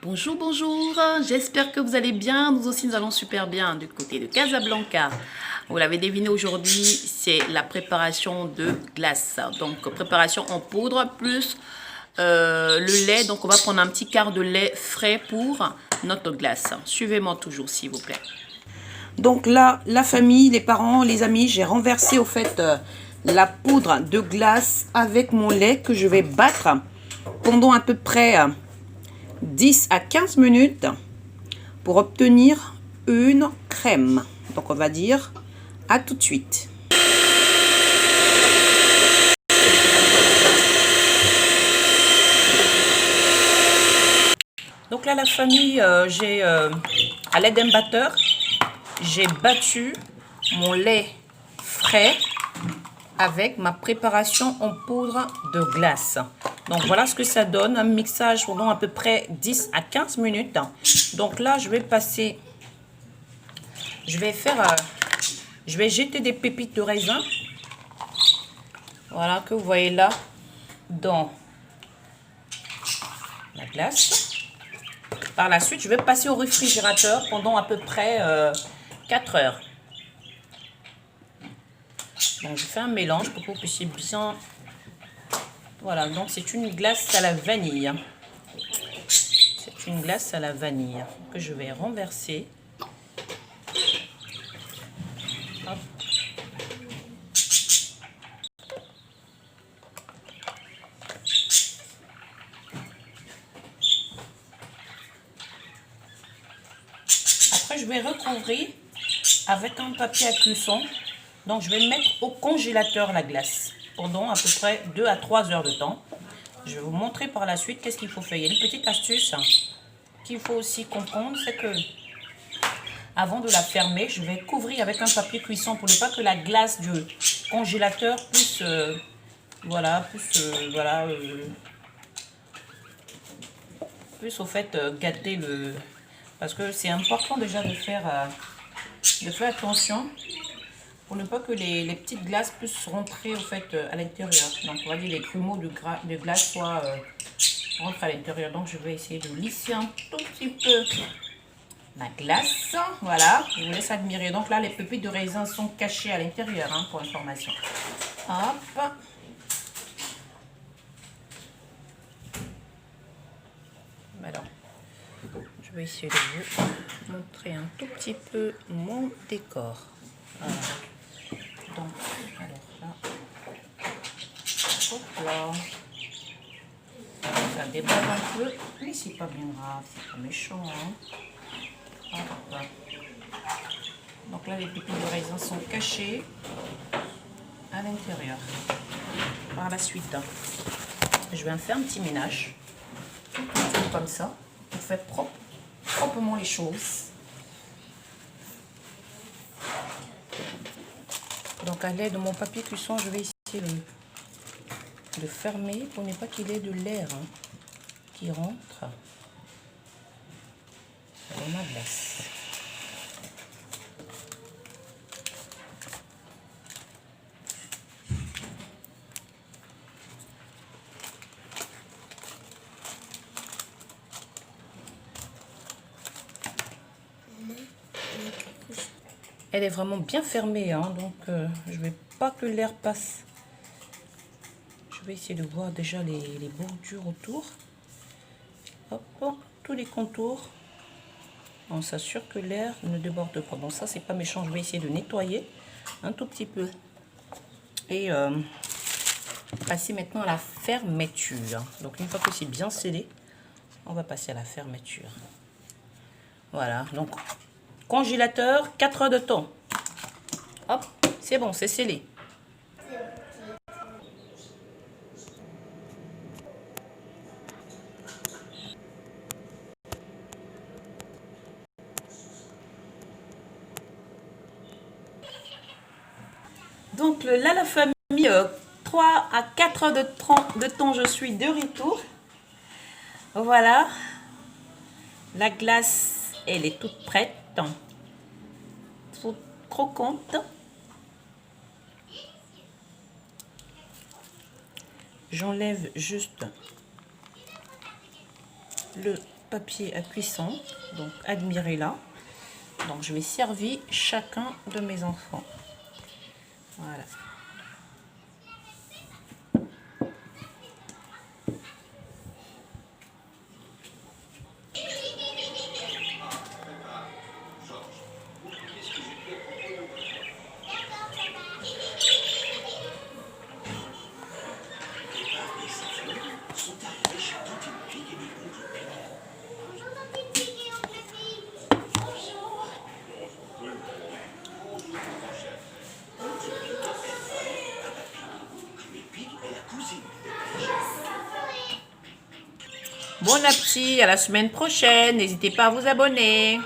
Bonjour, bonjour, j'espère que vous allez bien. Nous aussi, nous allons super bien du côté de Casablanca. Vous l'avez deviné, aujourd'hui, c'est la préparation de glace. Donc, préparation en poudre plus le lait. Donc, on va prendre un petit quart de lait frais pour notre glace. Suivez-moi toujours, s'il vous plaît. Donc là, la famille, les parents, les amis, j'ai renversé au fait la poudre de glace avec mon lait que je vais battre pendant à peu près 10 à 15 minutes pour obtenir une crème. Donc on va dire à tout de suite. Donc là la famille, j'ai à l'aide d'un batteur, j'ai battu mon lait frais avec ma préparation en poudre de glace. Donc voilà ce que ça donne, un mixage pendant à peu près 10 à 15 minutes. Donc là je vais passer, je vais jeter des pépites de raisin, voilà, que vous voyez là dans la glace. Par la suite je vais passer au réfrigérateur pendant à peu près 4 heures. Donc je fais un mélange pour que vous puissiez bien... Voilà, donc c'est une glace à la vanille. C'est une glace à la vanille que je vais renverser. Hop. Après, je vais recouvrir avec un papier à cuisson. Donc, je vais mettre au congélateur la glace pendant à peu près 2 à 3 heures de temps. Je vais vous montrer par la suite qu'est-ce qu'il faut faire. Il y a une petite astuce qu'il faut aussi comprendre, c'est que avant de la fermer, je vais couvrir avec un papier cuisson pour ne pas que la glace du congélateur puisse, puisse au fait gâter le... Parce que c'est important déjà de faire attention pour ne pas que les petites glaces puissent rentrer au fait à l'intérieur. Donc on va dire les grumeaux de glace soient rentrent à l'intérieur. Donc je vais essayer de lisser un tout petit peu la glace. Voilà, je vous laisse admirer. Donc là les pépites de raisin sont cachées à l'intérieur, hein, pour information. Hop. Alors, je vais essayer de vous montrer un tout petit peu mon décor. Voilà. Donc, alors là, hop là, ça déborde un peu, mais c'est pas bien grave, c'est pas méchant, hein. Hop là. Donc là, les pépites de raisin sont cachées à l'intérieur. Par la suite, je vais faire un petit ménage, comme ça, pour faire proprement les choses. Donc à l'aide de mon papier cuisson, je vais essayer de fermer pour ne pas qu'il y ait de l'air, hein, qui rentre dans ma glace. Elle est vraiment bien fermée, hein, donc je ne vais pas que l'air passe. Je vais essayer de voir déjà les bordures autour. Hop, tous les contours. On s'assure que l'air ne déborde pas. Bon, ça, c'est pas méchant. Je vais essayer de nettoyer un tout petit peu. Et passer maintenant à la fermeture. Donc, une fois que c'est bien scellé, on va passer à la fermeture. Voilà, donc congélateur, 4 heures de temps. Hop, c'est bon, c'est scellé. Donc là, la famille, 3 à 4 heures de temps, je suis de retour. Voilà. La glace, elle est toute prête. Toute croquante. J'enlève juste le papier à cuisson, donc admirez-la. Donc je vais servir chacun de mes enfants. Voilà. Bon appétit, à la semaine prochaine. N'hésitez pas à vous abonner.